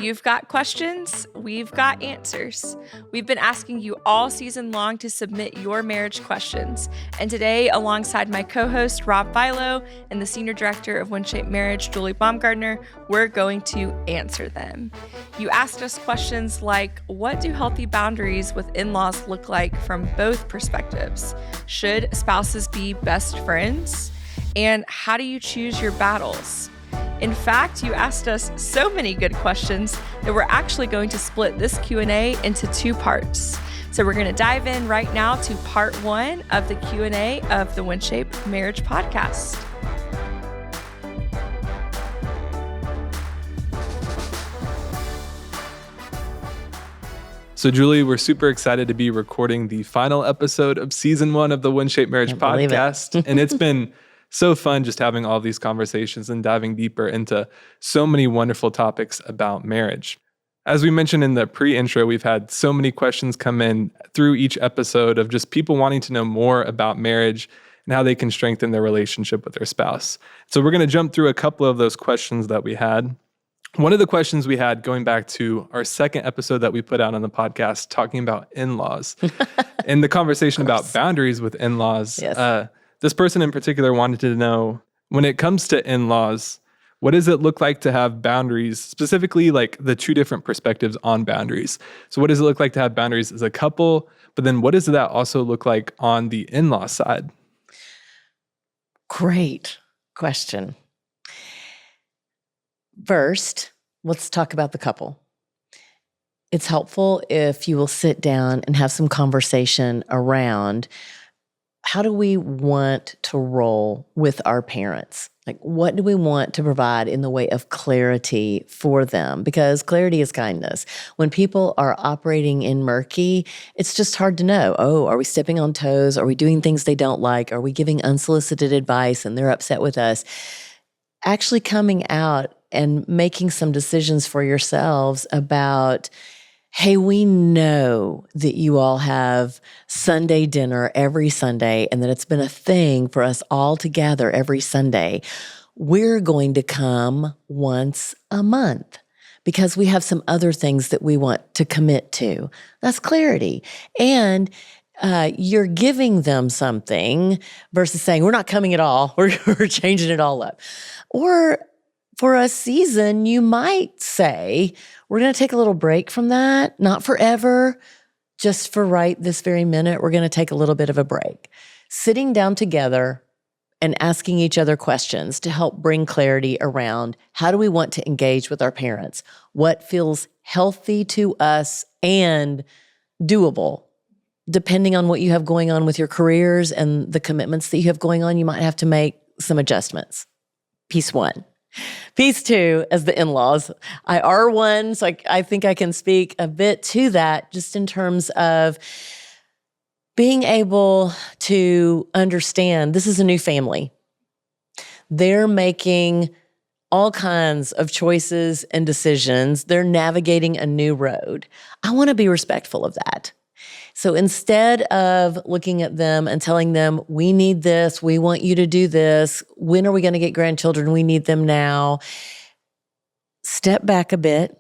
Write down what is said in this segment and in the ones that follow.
You've got questions, we've got answers. We've been asking you all season long to submit your marriage questions. And today, alongside my co-host, Rob Philo, and the Senior Director of WinShape Marriage, Julie Baumgardner, we're going to answer them. You asked us questions like, what do healthy boundaries with in-laws look like from both perspectives? Should spouses be best friends? And how do you choose your battles? In fact, you asked us so many good questions that we're actually going to split this Q&A into 2 parts. So we're going to dive in right now to part 1 of the Q&A of the WinShape Marriage podcast. So Julie, we're super excited to be recording the final episode of season 1 of the WinShape Marriage podcast. And it's been so fun just having all these conversations and diving deeper into so many wonderful topics about marriage. As we mentioned in the pre-intro, we've had so many questions come in through each episode of just people wanting to know more about marriage and how they can strengthen their relationship with their spouse. So we're going to jump through a couple of those questions that we had. One of the questions we had going back to our second episode that we put out on the podcast talking about in-laws and the conversation about boundaries with in-laws. Yes. This person in particular wanted to know, when it comes to in-laws, what does it look like to have boundaries, specifically like the 2 different perspectives on boundaries? So what does it look like to have boundaries as a couple? But then what does that also look like on the in-law side? Great question. First, let's talk about the couple. It's helpful if you will sit down and have some conversation around how do we want to roll with our parents? Like, what do we want to provide in the way of clarity for them? Because clarity is kindness. When people are operating in murky, it's just hard to know. Oh, are we stepping on toes? Are we doing things they don't like? Are we giving unsolicited advice and they're upset with us? Actually coming out and making some decisions for yourselves about, hey, we know that you all have Sunday dinner every Sunday and that it's been a thing for us all together every Sunday. We're going to come once a month because we have some other things that we want to commit to. That's clarity. And you're giving them something versus saying, we're not coming at all. We're changing it all up. Or for a season, you might say, we're going to take a little break from that, not forever, just for right this very minute, we're going to take a little bit of a break. Sitting down together and asking each other questions to help bring clarity around how do we want to engage with our parents? What feels healthy to us and doable? Depending on what you have going on with your careers and the commitments that you have going on, you might have to make some adjustments. Piece 1. Piece 2, as the in-laws. I are one, so I think I can speak a bit to that just in terms of being able to understand this is a new family. They're making all kinds of choices and decisions. They're navigating a new road. I want to be respectful of that. So instead of looking at them and telling them, we need this, we want you to do this, when are we going to get grandchildren? We need them now. Step back a bit,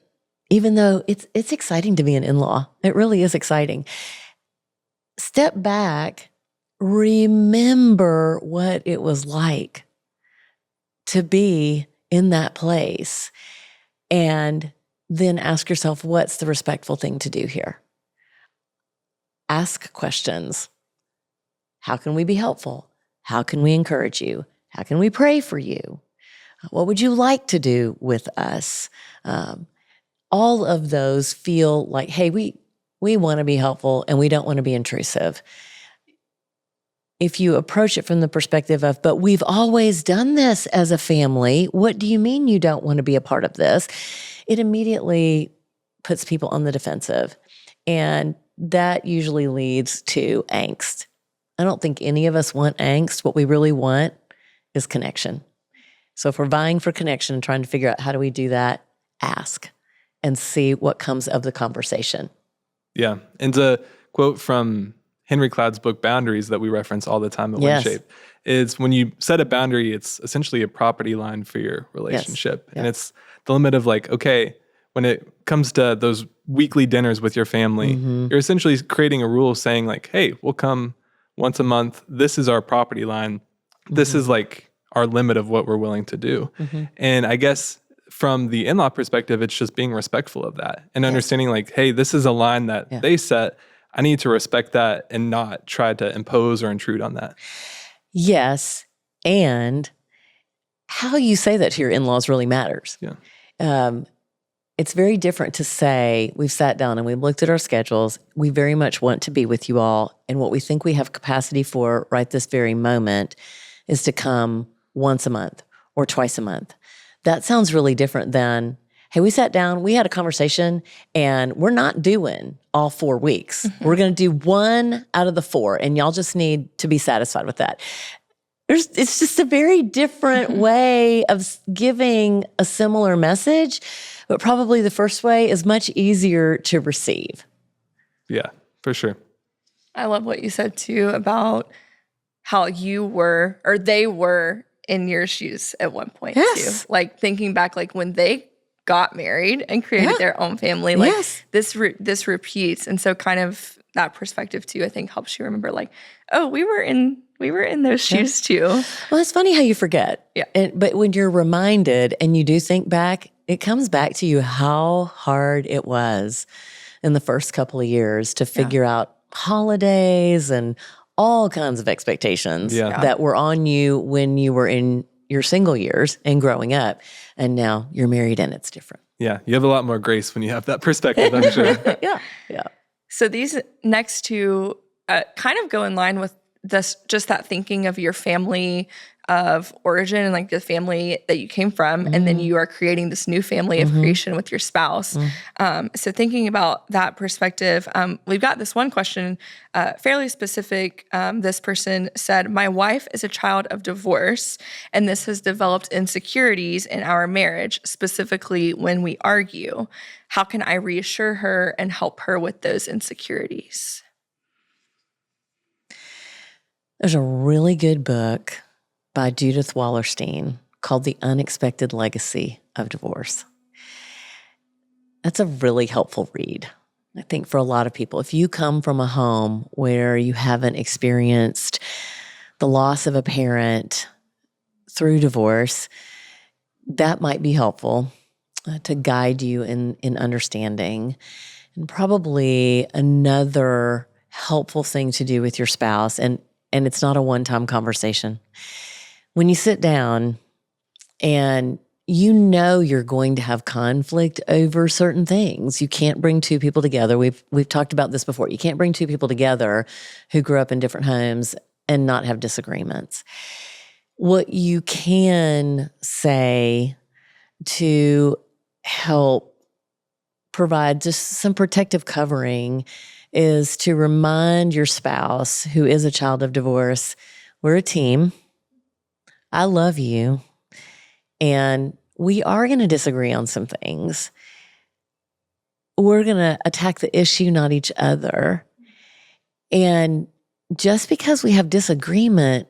even though it's exciting to be an in-law. It really is exciting. Step back, remember what it was like to be in that place, and then ask yourself, what's the respectful thing to do here? Ask questions. How can we be helpful? How can we encourage you? How can we pray for you? What would you like to do with us? All of those feel like, hey, we want to be helpful and we don't want to be intrusive. If you approach it from the perspective of, but we've always done this as a family, what do you mean you don't want to be a part of this? It immediately puts people on the defensive. And that usually leads to angst. I don't think any of us want angst. What we really want is connection. So if we're vying for connection and trying to figure out how do we do that, ask and see what comes of the conversation. Yeah. And a quote from Henry Cloud's book, Boundaries, that we reference all the time at WinShape, is when you set a boundary, it's essentially a property line for your relationship. Yes. And it's the limit of like, okay, when it comes to those weekly dinners with your family, you're essentially creating a rule saying like, hey, we'll come once a month. This is our property line. This is like our limit of what we're willing to do. And I guess from the in-law perspective, it's just being respectful of that and understanding like, hey, this is a line that they set. I need to respect that and not try to impose or intrude on that. Yes. And how you say that to your in-laws really matters. Yeah. It's very different to say, we've sat down and we've looked at our schedules. We very much want to be with you all. And what we think we have capacity for right this very moment is to come once a month or twice a month. That sounds really different than, hey, we sat down, we had a conversation, and we're not doing all 4 weeks. We're going to do 1 out of the 4, and y'all just need to be satisfied with that. It's just a very different way of giving a similar message, but probably the first way is much easier to receive. Yeah, for sure. I love what you said too about how you were, or they were in your shoes at one point too. Like thinking back, like when they got married and created their own family, like this repeats. And so kind of that perspective too, I think helps you remember like, oh, we were in those shoes too. Well, it's funny how you forget. Yeah. But when you're reminded and you do think back, it comes back to you how hard it was in the first couple of years to figure out holidays and all kinds of expectations that were on you when you were in your single years and growing up. And now you're married and it's different. Yeah. You have a lot more grace when you have that perspective, I'm sure. Yeah. So these next two kind of go in line with this, just that thinking of your family of origin and like the family that you came from, and then you are creating this new family of creation with your spouse. So thinking about that perspective, we've got this one question, fairly specific. This person said, my wife is a child of divorce, and this has developed insecurities in our marriage, specifically when we argue. How can I reassure her and help her with those insecurities? There's a really good book by Judith Wallerstein called The Unexpected Legacy of Divorce. That's a really helpful read, I think, for a lot of people. If you come from a home where you haven't experienced the loss of a parent through divorce, that might be helpful to guide you in understanding. And probably another helpful thing to do with your spouse, and it's not a one-time conversation. When you sit down and you know you're going to have conflict over certain things, you can't bring two people together. We've talked about this before. You can't bring two people together who grew up in different homes and not have disagreements. What you can say to help provide just some protective covering is to remind your spouse, who is a child of divorce, we're a team. I love you. And we are going to disagree on some things. We're going to attack the issue, not each other. And just because we have disagreement,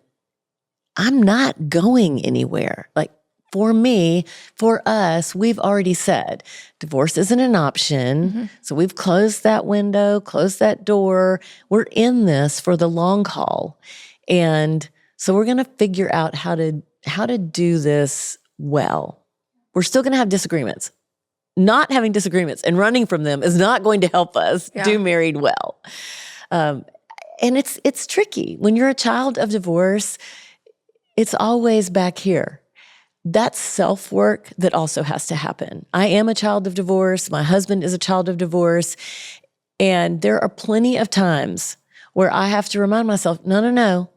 I'm not going anywhere. Like for me, for us, we've already said divorce isn't an option. So we've closed that window, closed that door. We're in this for the long haul. And so we're going to figure out how to do this well. We're still going to have disagreements. Not having disagreements and running from them is not going to help us do married well. And it's tricky. When you're a child of divorce, it's always back here. That's self-work that also has to happen. I am a child of divorce. My husband is a child of divorce. And there are plenty of times where I have to remind myself, no,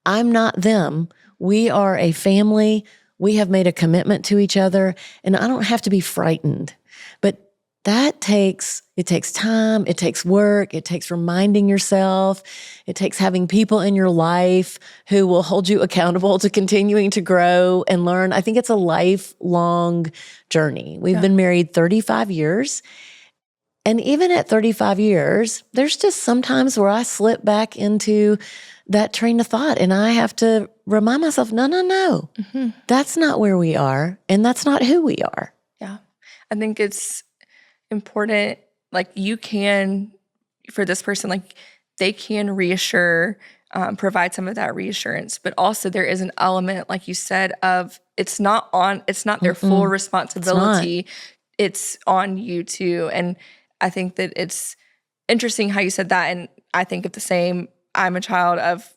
I'm not them. We are a family. We have made a commitment to each other, and I don't have to be frightened. But it takes time, it takes work, it takes reminding yourself, it takes having people in your life who will hold you accountable to continuing to grow and learn. I think it's a lifelong journey. We've been married 35 years. And even at 35 years, there's just sometimes where I slip back into that train of thought, and I have to remind myself, no, that's not where we are, and that's not who we are. Yeah. I think it's important, like you can, for this person, like they can reassure, provide some of that reassurance, but also there is an element, like you said, of it's not their full responsibility. It's on you too. And I think that it's interesting how you said that. And I think of the same. I'm a child of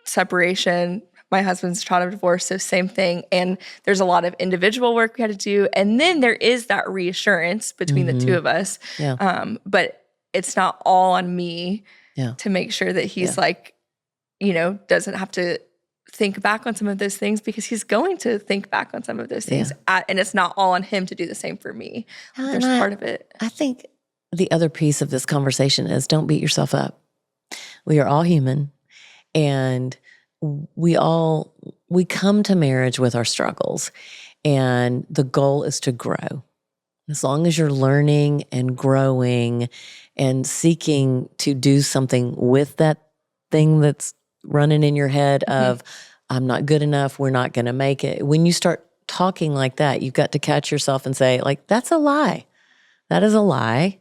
separation. My husband's a child of divorce, so same thing. And there's a lot of individual work we had to do. And then there is that reassurance between the two of us. Yeah. But it's not all on me Yeah. to make sure that he's like, doesn't have to think back on some of those things, because he's going to think back on some of those things. And it's not all on him to do the same for me. There's part of it. I think the other piece of this conversation is don't beat yourself up. We are all human, and we come to marriage with our struggles, and the goal is to grow. As long as you're learning and growing and seeking to do something with that thing that's running in your head of, I'm not good enough, we're not going to make it. When you start talking like that, you've got to catch yourself and say, like, that's a lie. That is a lie.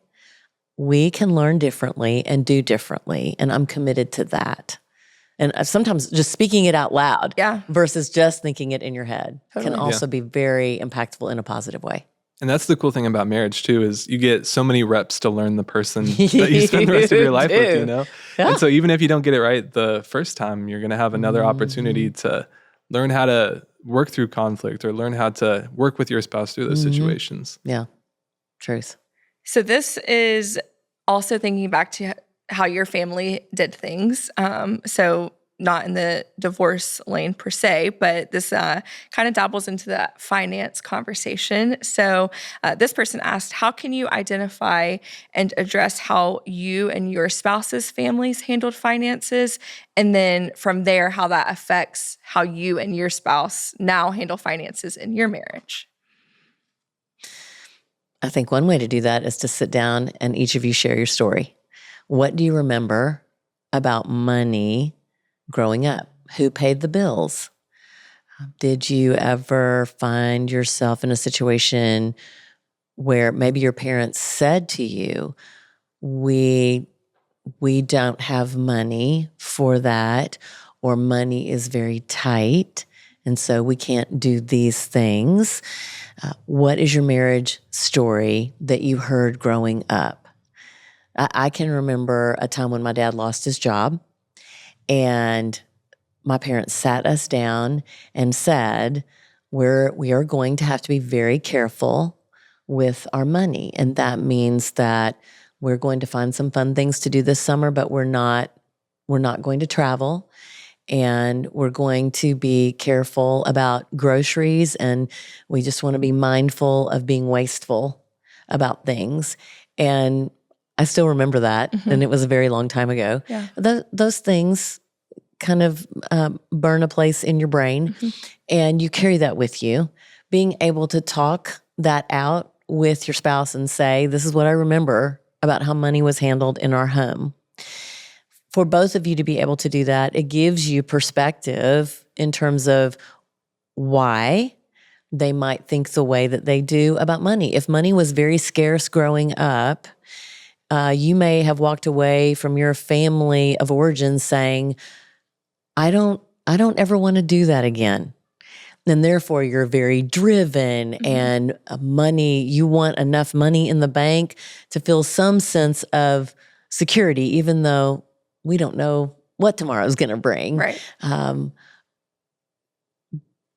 We can learn differently and do differently, and I'm committed to that. And sometimes just speaking it out loud versus just thinking it in your head can also be very impactful in a positive way. And that's the cool thing about marriage too, is you get so many reps to learn the person that you spend the rest of your life with, Yeah. And so even if you don't get it right the first time, you're going to have another opportunity to learn how to work through conflict or learn how to work with your spouse through those situations. Yeah. Truth. So this is also thinking back to how your family did things. So not in the divorce lane per se, but this kind of dabbles into that finance conversation. So this person asked, how can you identify and address how you and your spouse's families handled finances? And then from there, how that affects how you and your spouse now handle finances in your marriage? I think one way to do that is to sit down and each of you share your story. What do you remember about money growing up? Who paid the bills? Did you ever find yourself in a situation where maybe your parents said to you, we don't have money for that, or money is very tight, and so we can't do these things? What is your marriage story that you heard growing up? I can remember a time when my dad lost his job, and my parents sat us down and said, we are going to have to be very careful with our money. And that means that we're going to find some fun things to do this summer, but we're not going to travel. And we're going to be careful about groceries, and we just want to be mindful of being wasteful about things. And I still remember that, and it was a very long time ago. Yeah. Those things kind of burn a place in your brain, and you carry that with you. Being able to talk that out with your spouse and say, this is what I remember about how money was handled in our home. For both of you to be able to do that, it gives you perspective in terms of why they might think the way that they do about money. If money was very scarce growing up, you may have walked away from your family of origin saying, I don't ever want to do that again. And therefore you're very driven and money, you want enough money in the bank to feel some sense of security, even though we don't know what tomorrow's going to bring. Right.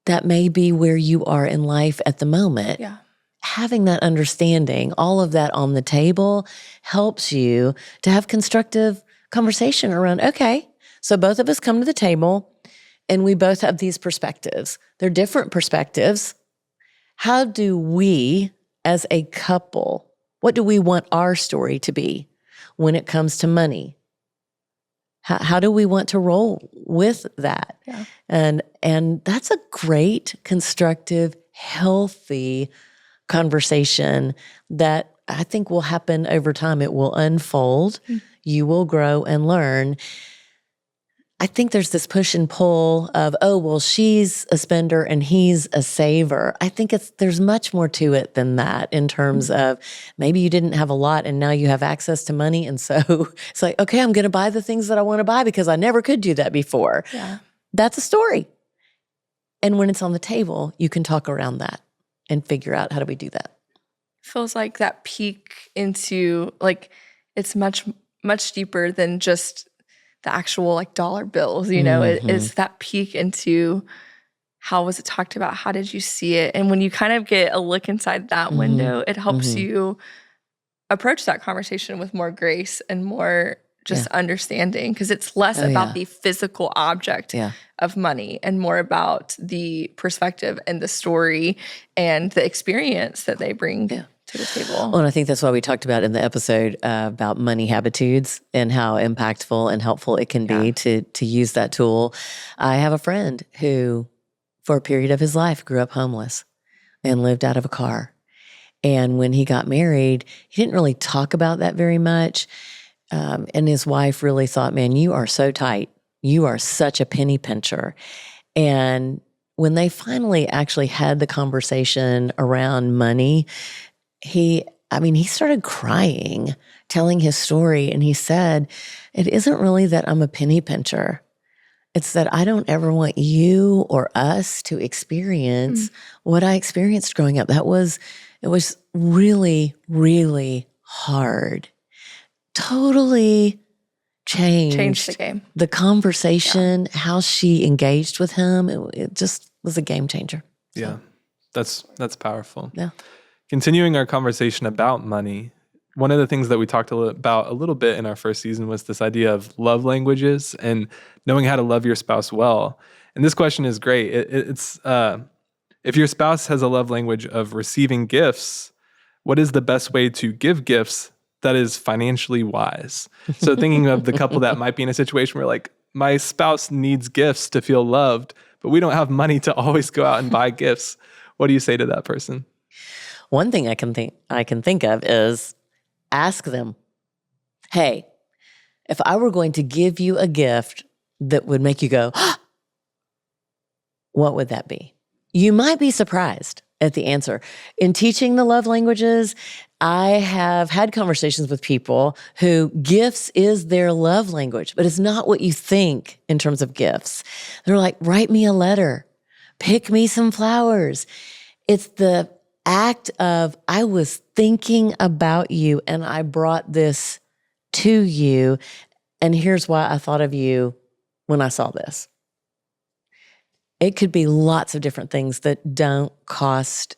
That may be where you are in life at the moment. Yeah. Having that understanding, all of that on the table, helps you to have constructive conversation around, okay, so both of us come to the table and we both have these perspectives. They're different perspectives. How do we as a couple, what do we want our story to be when it comes to money? How do we want to roll with that? Yeah. And that's a great, constructive, healthy conversation that I think will happen over time. It will unfold. You will grow and learn. I think there's this push and pull of, oh, well, she's a spender and he's a saver. I think there's much more to it than that in terms of maybe you didn't have a lot and now you have access to money. And so it's like, okay, I'm going to buy the things that I want to buy because I never could do that before. Yeah. That's a story. And when it's on the table, you can talk around that and figure out how do we do that. Feels like that peek into, like, it's much, much deeper than just the actual like dollar bills, you know, it's that peek into how was it talked about? How did you see it? And when you kind of get a look inside that window, it helps you approach that conversation with more grace and more just understanding, because it's less about the physical object of money and more about the perspective and the story and the experience that they bring to the table. Well, and I think that's why we talked about in the episode about money habitudes and how impactful and helpful it can be to use that tool. I have a friend who, for a period of his life, grew up homeless and lived out of a car. And when he got married, he didn't really talk about that very much. And his wife really thought, man, you are so tight. You are such a penny pincher. And when they finally actually had the conversation around money, he started crying, telling his story. And he said, it isn't really that I'm a penny pincher. It's that I don't ever want you or us to experience what I experienced growing up. It was really, really hard. Totally changed the game. The conversation, how she engaged with him. It just was a game changer. So. Yeah, that's powerful. Yeah. Continuing our conversation about money, one of the things that we talked about a little bit in our first season was this idea of love languages and knowing how to love your spouse well. And this question is great. It's if your spouse has a love language of receiving gifts, what is the best way to give gifts that is financially wise? So thinking of the couple that might be in a situation where, like, my spouse needs gifts to feel loved, but we don't have money to always go out and buy gifts. What do you say to that person? One thing I can think of is ask them, hey, if I were going to give you a gift that would make you go, what would that be? You might be surprised at the answer. In teaching the love languages, I have had conversations with people who gifts is their love language, but it's not what you think in terms of gifts. They're like, write me a letter, pick me some flowers. It's the act of, I was thinking about you and I brought this to you, and here's why I thought of you when I saw this. It could be lots of different things that don't cost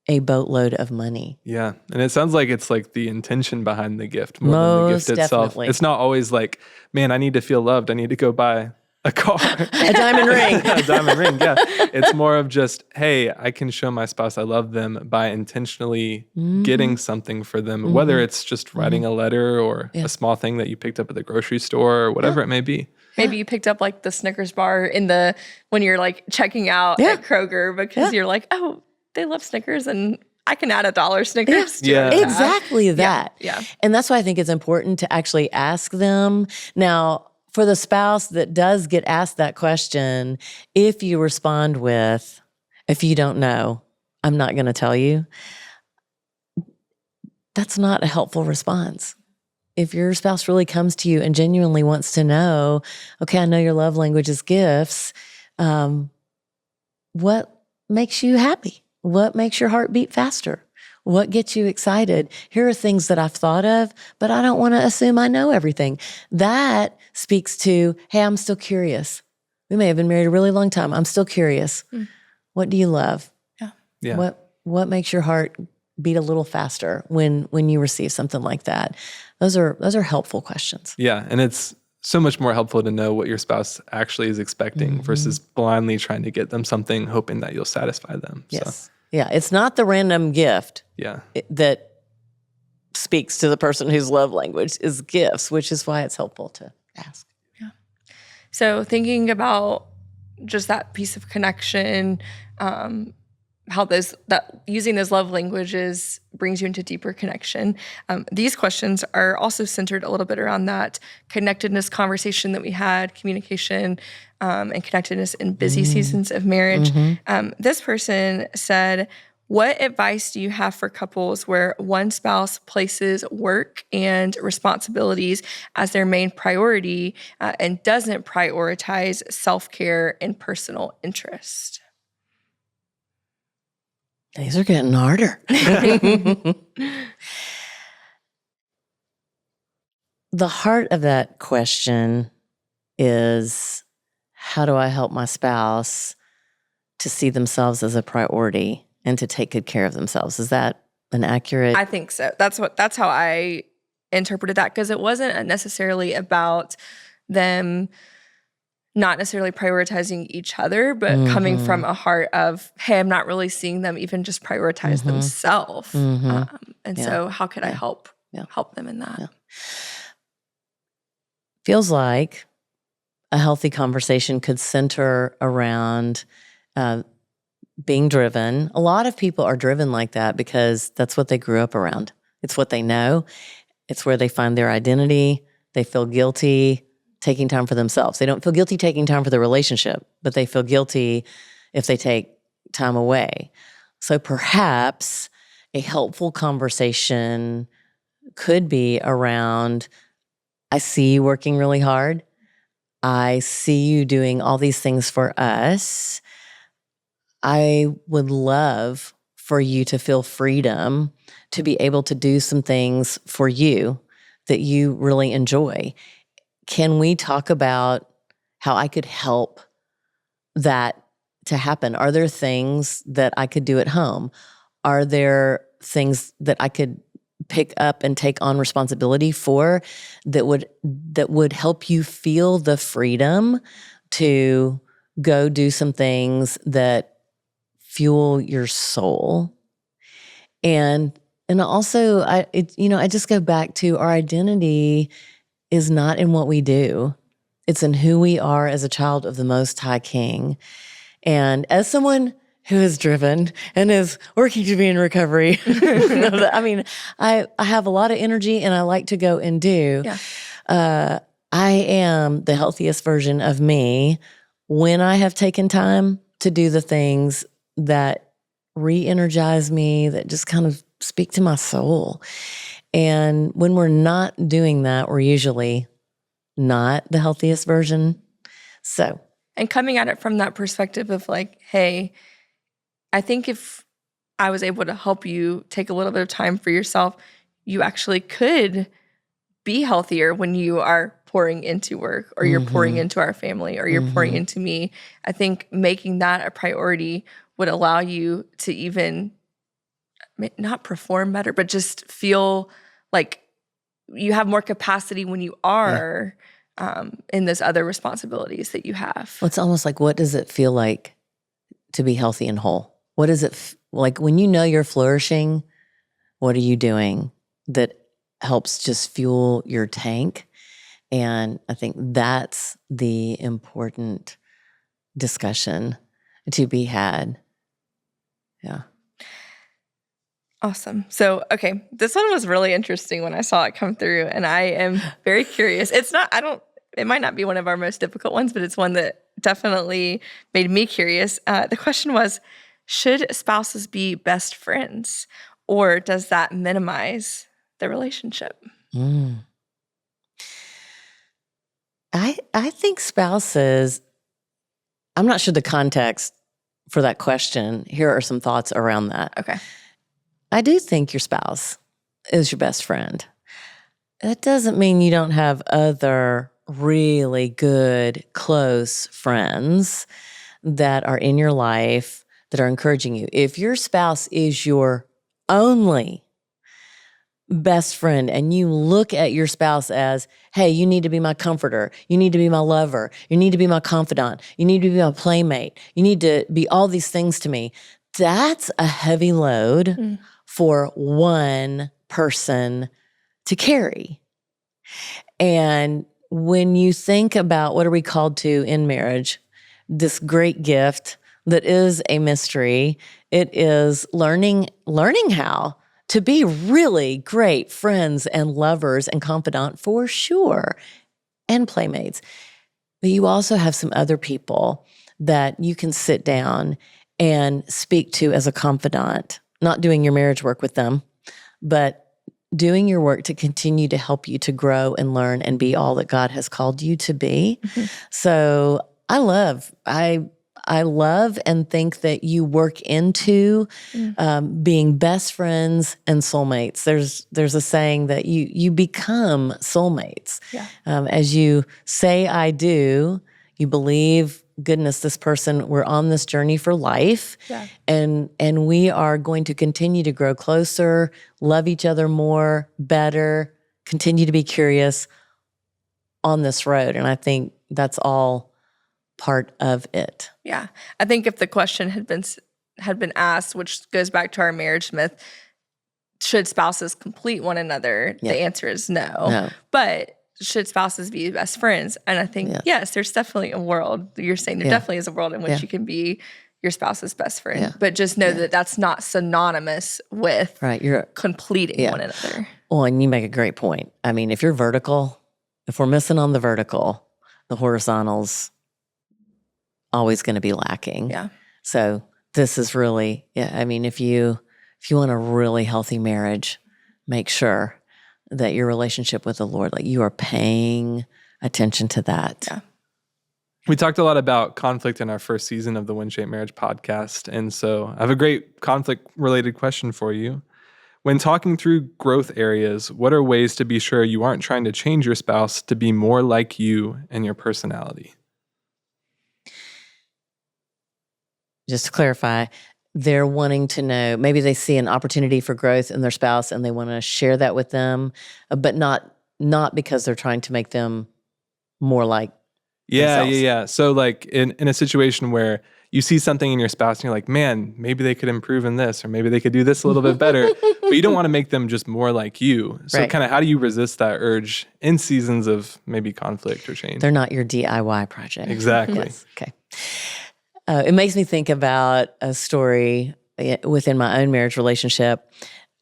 a boatload of money. Yeah. And it sounds like it's like the intention behind the gift more than the gift itself. Definitely. It's not always like, man, I need to feel loved. I need to go buy a car. A diamond ring. A diamond ring, yeah. It's more of just, hey, I can show my spouse I love them by intentionally getting something for them, whether it's just writing a letter or a small thing that you picked up at the grocery store or whatever it may be. Maybe you picked up like the Snickers bar when you're like checking out at Kroger because you're like, oh, they love Snickers and I can add $1 Snickers. Yeah. Exactly that. Yeah. And that's why I think it's important to actually ask them. Now, for the spouse that does get asked that question, if you respond with, if you don't know, I'm not going to tell you, that's not a helpful response. If your spouse really comes to you and genuinely wants to know, okay, I know your love language is gifts, what makes you happy? What makes your heart beat faster? What gets you excited? Here are things that I've thought of, but I don't want to assume I know everything. That speaks to, hey, I'm still curious. We may have been married a really long time. I'm still curious. What do you love? Yeah. What makes your heart beat a little faster when you receive something like that? Those are helpful questions. Yeah, and it's so much more helpful to know what your spouse actually is expecting versus blindly trying to get them something, hoping that you'll satisfy them. Yes. So. Yeah, it's not the random gift that speaks to the person whose love language is gifts, which is why it's helpful to ask. Yeah. So thinking about just that piece of connection, how that using those love languages brings you into deeper connection. These questions are also centered a little bit around that connectedness conversation that we had, communication, and connectedness in busy seasons of marriage. This person said, what advice do you have for couples where one spouse places work and responsibilities as their main priority and doesn't prioritize self-care and personal interest? These are getting harder. The heart of that question is, how do I help my spouse to see themselves as a priority and to take good care of themselves? Is that an accurate? I think so. That's how I interpreted that, because it wasn't necessarily about them not necessarily prioritizing each other, but coming from a heart of, hey, I'm not really seeing them even just prioritize themselves. And so how could I help them in that? Feels like a healthy conversation could center around being driven. A lot of people are driven like that because that's what they grew up around. It's what they know. It's where they find their identity. They feel guilty taking time for themselves. They don't feel guilty taking time for the relationship, but they feel guilty if they take time away. So perhaps a helpful conversation could be around, I see you working really hard. I see you doing all these things for us. I would love for you to feel freedom to be able to do some things for you that you really enjoy. Can we talk about how I could help that to happen? Are there things that I could do at home? Are there things that I could pick up and take on responsibility for that would help you feel the freedom to go do some things that fuel your soul? And also, I just go back to our identity is not in what we do. It's in who we are as a child of the Most High King. And as someone who is driven and is working to be in recovery, I mean, I have a lot of energy and I like to go and do. I am the healthiest version of me when I have taken time to do the things that re-energize me, that just kind of speak to my soul. And when we're not doing that, we're usually not the healthiest version. So, and coming at it from that perspective of like, hey, I think if I was able to help you take a little bit of time for yourself, you actually could be healthier when you are pouring into work, or you're pouring into our family, or you're pouring into me. I think making that a priority would allow you to even not perform better, but just feel like you have more capacity when you are in those other responsibilities that you have. Well, it's almost like, what does it feel like to be healthy and whole? What is it like when you know you're flourishing? What are you doing that helps just fuel your tank? And I think that's the important discussion to be had. Yeah. Awesome. So, okay, this one was really interesting when I saw it come through, and I am very curious. It might not be one of our most difficult ones, but it's one that definitely made me curious. The question was, should spouses be best friends, or does that minimize the relationship? I think spouses, I'm not sure the context for that question. Here are some thoughts around that. Okay. I do think your spouse is your best friend. That doesn't mean you don't have other really good, close friends that are in your life that are encouraging you. If your spouse is your only best friend and you look at your spouse as, hey, you need to be my comforter, you need to be my lover, you need to be my confidant, you need to be my playmate, you need to be all these things to me, that's a heavy load for one person to carry. And when you think about what are we called to in marriage, this great gift that is a mystery. It is learning how to be really great friends and lovers and confidant for sure, and playmates. But you also have some other people that you can sit down and speak to as a confidant, not doing your marriage work with them, but doing your work to continue to help you to grow and learn and be all that God has called you to be. Mm-hmm. So I love and think that you work into being best friends and soulmates. There's a saying that you become soulmates. Yeah. As you say, I do, you believe, goodness, this person, we're on this journey for life. Yeah. And we are going to continue to grow closer, love each other more, better, continue to be curious on this road. And I think that's all part of it. Yeah. I think if the question had been asked, which goes back to our marriage myth, should spouses complete one another? Yeah. The answer is no. But should spouses be best friends? And I think, yes, there's definitely a world. You're saying there definitely is a world in which you can be your spouse's best friend. Yeah. But just know that that's not synonymous with you're completing one another. Well, and you make a great point. I mean, if you're vertical, if we're missing on the vertical, the horizontal's always going to be lacking. Yeah. So this is really, I mean, if you want a really healthy marriage, make sure that your relationship with the Lord, like you are paying attention to that. Yeah. We talked a lot about conflict in our first season of the WinShape Marriage podcast. And so I have a great conflict-related question for you. When talking through growth areas, what are ways to be sure you aren't trying to change your spouse to be more like you and your personality? Just to clarify, they're wanting to know, maybe they see an opportunity for growth in their spouse and they want to share that with them, but not because they're trying to make them more like themselves. Yeah. So like in a situation where you see something in your spouse and you're like, man, maybe they could improve in this, or maybe they could do this a little bit better, but you don't want to make them just more like you. So kind of how do you resist that urge in seasons of maybe conflict or change? They're not your DIY project. Exactly. Yes. Okay. It makes me think about a story within my own marriage relationship.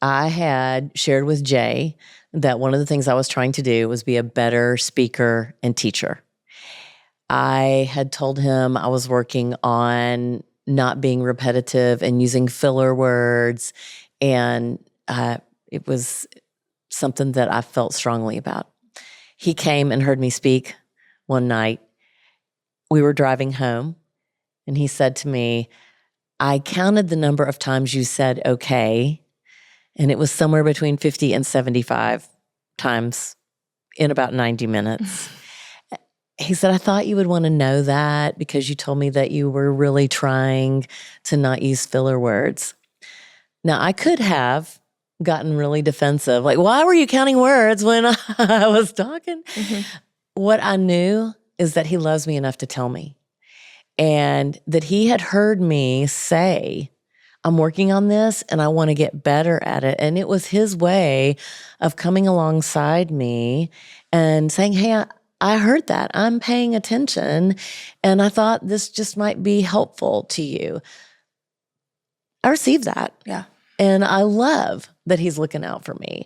I had shared with Jay that one of the things I was trying to do was be a better speaker and teacher. I had told him I was working on not being repetitive and using filler words, and it was something that I felt strongly about. He came and heard me speak one night. We were driving home. And he said to me, I counted the number of times you said okay, and it was somewhere between 50 and 75 times in about 90 minutes. He said, I thought you would want to know that because you told me that you were really trying to not use filler words. Now, I could have gotten really defensive, like, why were you counting words when I was talking? Mm-hmm. What I knew is that he loves me enough to tell me. And that he had heard me say, I'm working on this and I want to get better at it. And it was his way of coming alongside me and saying, hey, I heard that. I'm paying attention. And I thought this just might be helpful to you. I received that. Yeah. And I love that he's looking out for me.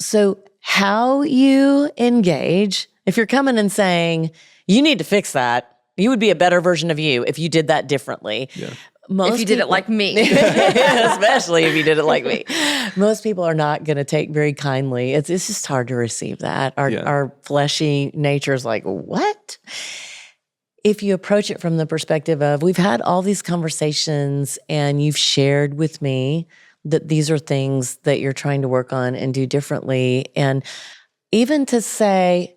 So how you engage, if you're coming and saying, you need to fix that, you would be a better version of you if you did that differently. Yeah. If you did it like me. Especially if you did it like me. Most people are not going to take very kindly. It's just hard to receive that. Our fleshy nature is like, what? If you approach it from the perspective of, we've had all these conversations and you've shared with me that these are things that you're trying to work on and do differently. And even to say,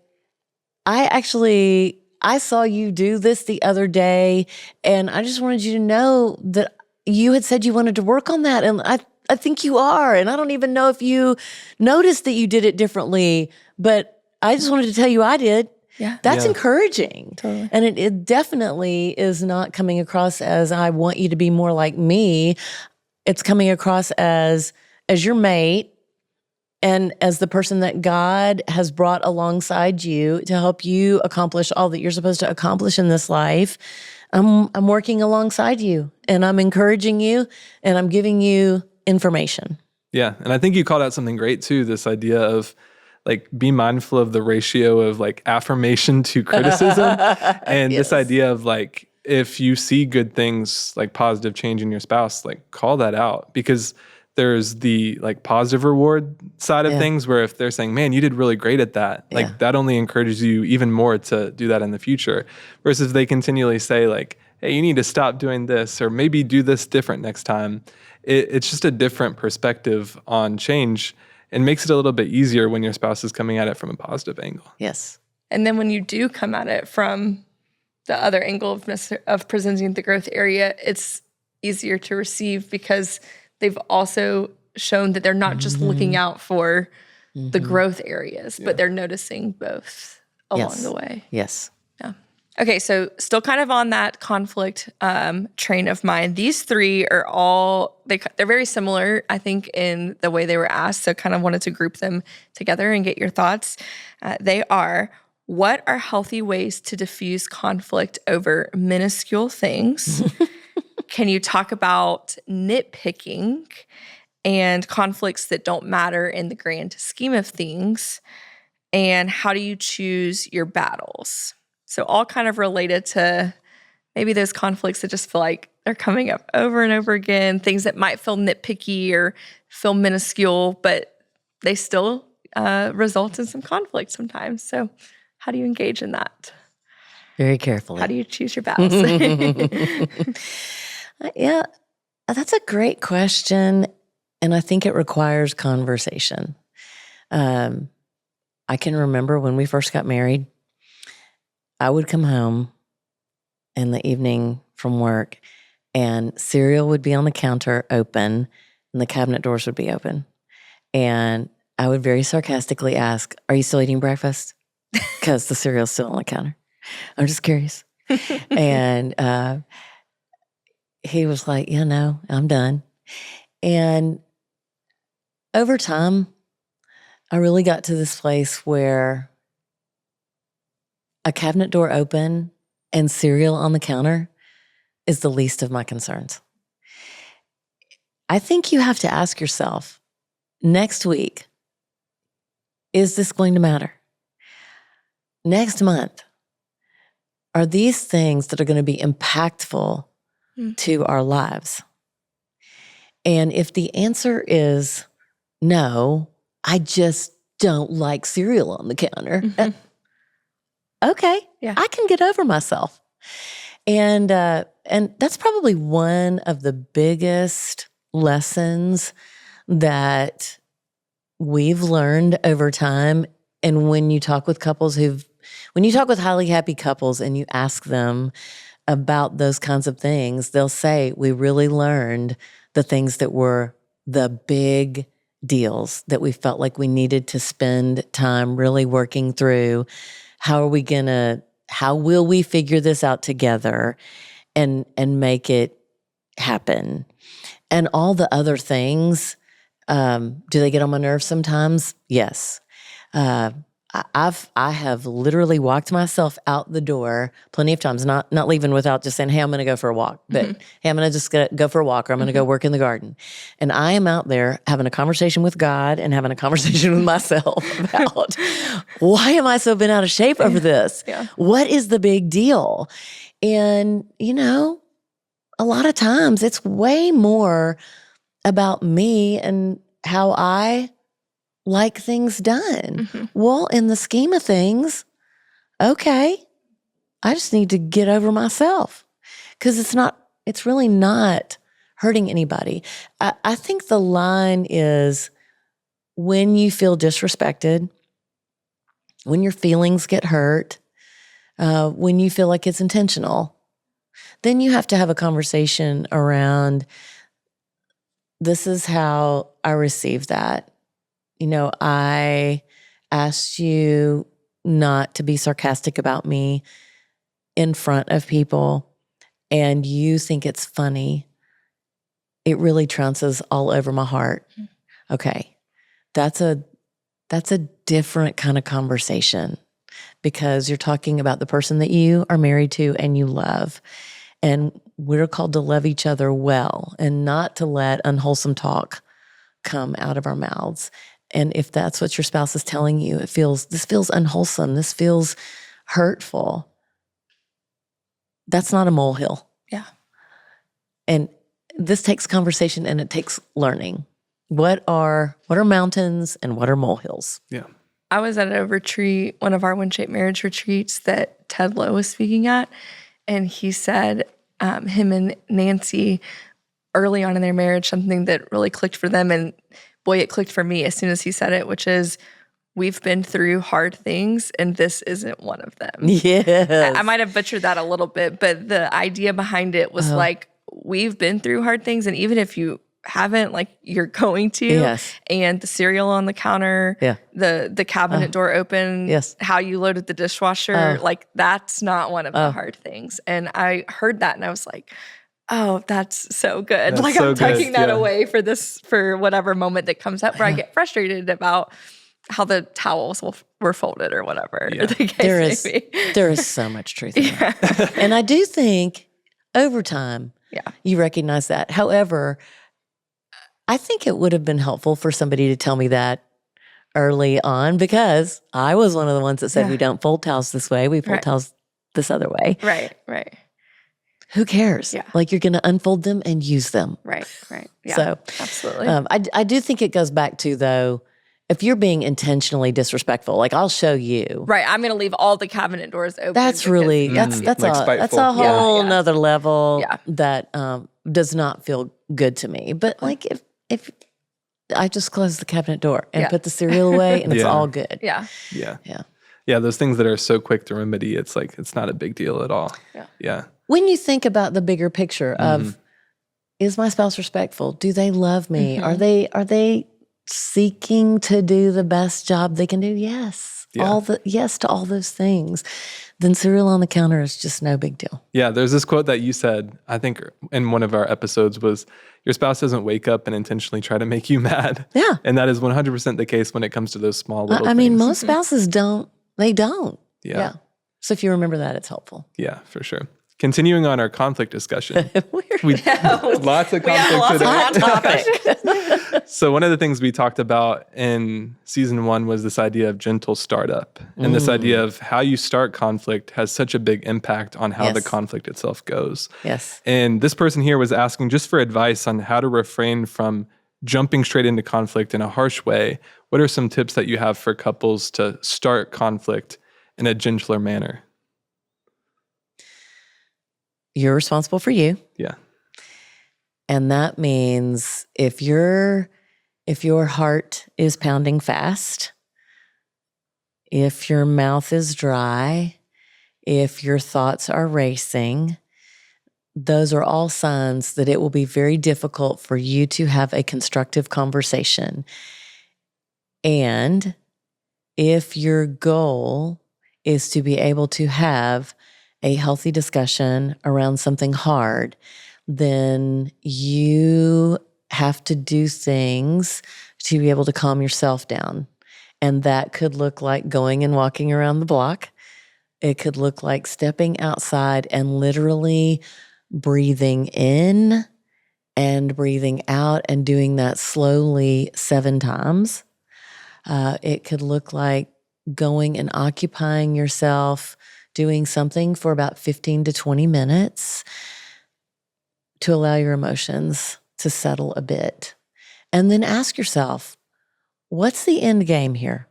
I saw you do this the other day, and I just wanted you to know that you had said you wanted to work on that, and I think you are, and I don't even know if you noticed that you did it differently, but I just wanted to tell you I did. Yeah. That's encouraging. Totally. And it definitely is not coming across as I want you to be more like me. It's coming across as your mate, and as the person that God has brought alongside you to help you accomplish all that you're supposed to accomplish in this life, I'm working alongside you, and I'm encouraging you, and I'm giving you information. Yeah. And I think you called out something great too, this idea of like, be mindful of the ratio of like affirmation to criticism. And Yes. this idea of like, if you see good things, like positive change in your spouse, like call that out, because there's the like positive reward side of things where if they're saying, man, you did really great at that, like that only encourages you even more to do that in the future. Versus they continually say like, hey, you need to stop doing this, or maybe do this different next time. It's just a different perspective on change, and makes it a little bit easier when your spouse is coming at it from a positive angle. Yes. And then when you do come at it from the other angle of presenting the growth area, it's easier to receive because they've also shown that they're not just looking out for the growth areas, but they're noticing both along the way. Yes. Yeah. Okay, so still kind of on that conflict train of mind. These three are all, they're very similar, I think, in the way they were asked. So kind of wanted to group them together and get your thoughts. They are, what are healthy ways to diffuse conflict over minuscule things? Can you talk about nitpicking and conflicts that don't matter in the grand scheme of things? And how do you choose your battles? So all kind of related to maybe those conflicts that just feel like they're coming up over and over again, things that might feel nitpicky or feel minuscule, but they still result in some conflict sometimes. So how do you engage in that? Very carefully. How do you choose your battles? Yeah, that's a great question. And I think it requires conversation. I can remember when we first got married, I would come home in the evening from work and cereal would be on the counter open and the cabinet doors would be open. And I would very sarcastically ask, are you still eating breakfast? Because the cereal's still on the counter. I'm just curious. And he was like, yeah, no, I'm done. And over time, I really got to this place where a cabinet door open and cereal on the counter is the least of my concerns. I think you have to ask yourself, next week, is this going to matter? Next month, are these things that are going to be impactful to our lives? And if the answer is no, I just don't like cereal on the counter. Okay, I can get over myself. And that's probably one of the biggest lessons that we've learned over time. And when you talk with when you talk with highly happy couples and you ask them about those kinds of things, they'll say, we really learned the things that were the big deals that we felt like we needed to spend time really working through. How will we figure this out together and make it happen? And all the other things, do they get on my nerves sometimes? Yes. I have literally walked myself out the door plenty of times, not leaving without just saying, hey, I'm going to go for a walk. But hey, I'm going to just go for a walk, or I'm going to go work in the garden. And I am out there having a conversation with God and having a conversation with myself about why am I so bent out of shape over this? What is the big deal? And, a lot of times it's way more about me and how I like things done. Well, in the scheme of things, okay, I just need to get over myself because it's really not hurting anybody. I think the line is when you feel disrespected, when your feelings get hurt, when you feel like it's intentional, then you have to have a conversation around, this is how I receive that. I asked you not to be sarcastic about me in front of people, and you think it's funny. It really trounces all over my heart. Okay, that's a different kind of conversation because you're talking about the person that you are married to and you love. And we're called to love each other well and not to let unwholesome talk come out of our mouths. And if that's what your spouse is telling you, this feels unwholesome, this feels hurtful, that's not a molehill. Yeah. And this takes conversation and it takes learning. What are mountains and what are molehills? Yeah. I was at a retreat, one of our WinShape Marriage retreats that Ted Lowe was speaking at, and he said him and Nancy, early on in their marriage, something that really clicked for them, and boy, it clicked for me as soon as he said it, which is, we've been through hard things, and this isn't one of them. Yes. I might have butchered that a little bit, but the idea behind it was like, we've been through hard things, and even if you haven't, like, you're going to. Yes. And the cereal on the counter, the cabinet door open, how you loaded the dishwasher, like, that's not one of the hard things. And I heard that and I was like, oh, that's so good. That's like, so I'm tucking good. that away for whatever moment that comes up where I get frustrated about how the towels were folded or whatever. Yeah. The case may be. There is so much truth in that. And I do think over time, you recognize that. However, I think it would have been helpful for somebody to tell me that early on, because I was one of the ones that said, we don't fold towels this way. We fold towels this other way. Right. Who cares? Yeah. Like, you're going to unfold them and use them. Right. Yeah, So, absolutely. I do think it goes back to, though, if you're being intentionally disrespectful, like, I'll show you. Right. I'm going to leave all the cabinet doors open. That's really, that's like that's spiteful. a whole nother level Yeah. that does not feel good to me. But, like, if I just close the cabinet door and put the cereal away and it's all good. Yeah. Yeah, those things that are so quick to remedy, it's like, it's not a big deal at all. Yeah. When you think about the bigger picture of, is my spouse respectful? Do they love me? Are they seeking to do the best job they can do? Yes. Yeah. Yes to all those things. Then cereal on the counter is just no big deal. Yeah, there's this quote that you said, I think in one of our episodes, was, your spouse doesn't wake up and intentionally try to make you mad. Yeah. And that is 100% the case when it comes to those small little I things. mean, most spouses don't. They don't. Yeah. So if you remember that, it's helpful. Yeah, for sure. Continuing on our conflict discussion. Lots of conflict lots today. of topic. So one of the things we talked about in season 1 was this idea of gentle startup. And this idea of how you start conflict has such a big impact on how the conflict itself goes. Yes. And this person here was asking just for advice on how to refrain from jumping straight into conflict in a harsh way. What are some tips that you have for couples to start conflict in a gentler manner? You're responsible for you. Yeah. And that means if your heart is pounding fast, if your mouth is dry, if your thoughts are racing, those are all signs that it will be very difficult for you to have a constructive conversation. And if your goal is to be able to have a healthy discussion around something hard, then you have to do things to be able to calm yourself down. And that could look like going and walking around the block. It could look like stepping outside and literally breathing in and breathing out and doing that slowly 7 times. It could look like going and occupying yourself, doing something for about 15 to 20 minutes to allow your emotions to settle a bit. And then ask yourself, what's the end game here?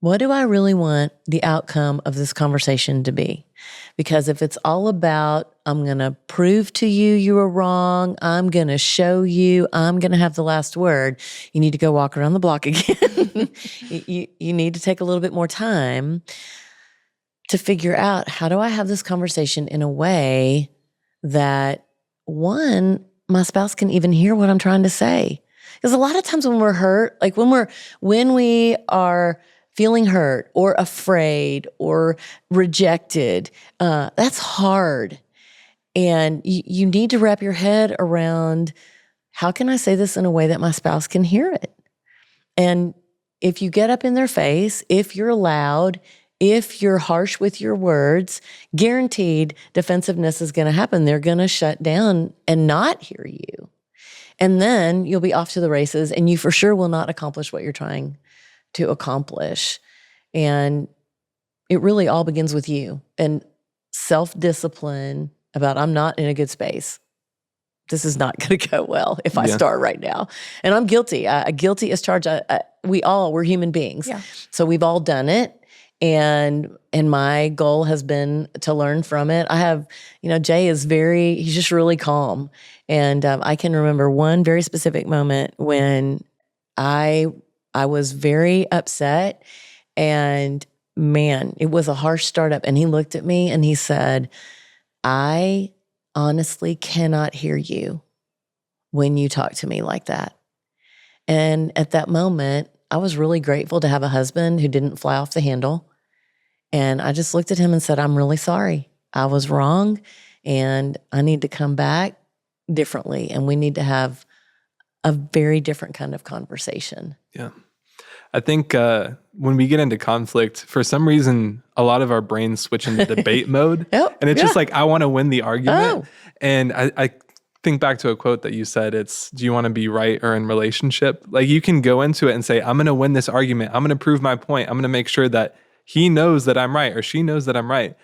What do I really want the outcome of this conversation to be? Because if it's all about, I'm going to prove to you were wrong, I'm going to show you, I'm going to have the last word, you need to go walk around the block again. You need to take a little bit more time to figure out, how do I have this conversation in a way that, one, my spouse can even hear what I'm trying to say. Because a lot of times when we're hurt, like when we are feeling hurt or afraid or rejected, that's hard. And you need to wrap your head around, how can I say this in a way that my spouse can hear it? And if you get up in their face, if you're loud, If you're harsh with your words, guaranteed defensiveness is going to happen. They're going to shut down and not hear you. And then you'll be off to the races, and you for sure will not accomplish what you're trying to accomplish. And it really all begins with you and self-discipline about, I'm not in a good space. This is not going to go well if I start right now. And I'm guilty. Guilty as charged. We're human beings. Yeah. So we've all done it. And my goal has been to learn from it. I have, Jay is he's just really calm. And I can remember one very specific moment when I was very upset, and man, it was a harsh startup. And he looked at me and he said, I honestly cannot hear you when you talk to me like that. And at that moment, I was really grateful to have a husband who didn't fly off the handle. And I just looked at him and said, I'm really sorry. I was wrong, and I need to come back differently. And we need to have a very different kind of conversation. Yeah. I think when we get into conflict, for some reason, a lot of our brains switch into debate mode. And it's just like, I want to win the argument. And I think back to a quote that you said, it's, do you want to be right or in relationship? Like, you can go into it and say, I'm going to win this argument. I'm going to prove my point. I'm going to make sure that he knows that I'm right or she knows that I'm right.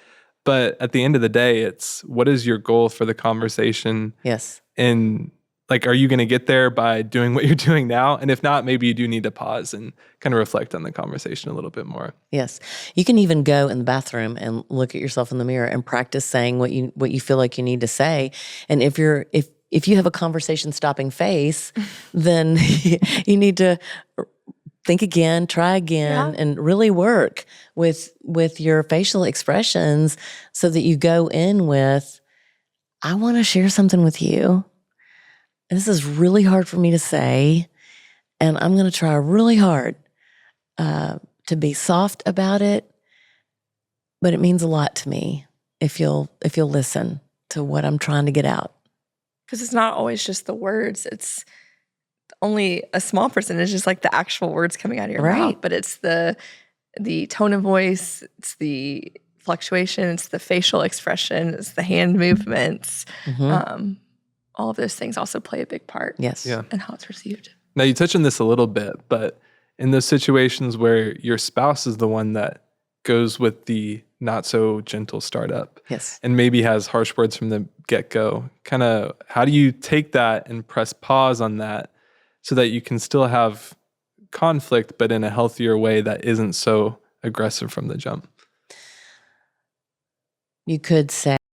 But at the end of the day, it's, what is your goal for the conversation? Yes. And like, are you going to get there by doing what you're doing now? And if not, maybe you do need to pause and kind of reflect on the conversation a little bit more. Yes. You can even go in the bathroom and look at yourself in the mirror and practice saying what you feel like you need to say. And if you have a conversation stopping face, then you need to think again, try again, and really work with your facial expressions so that you go in with, I want to share something with you. This is really hard for me to say, and I'm going to try really hard to be soft about it, but it means a lot to me if you'll listen to what I'm trying to get out. Because it's not always just the words. It's only a small percentage, just like the actual words coming out of your mouth. But it's the tone of voice, it's the fluctuation, it's the facial expression, it's the hand movements. Mm-hmm. All of those things also play a big part. Yes. Yeah. And how it's received. Now, you touched on this a little bit, but in those situations where your spouse is the one that goes with the not so gentle startup, yes, and maybe has harsh words from the get-go, kind of how do you take that and press pause on that so that you can still have conflict, but in a healthier way that isn't so aggressive from the jump? You could say,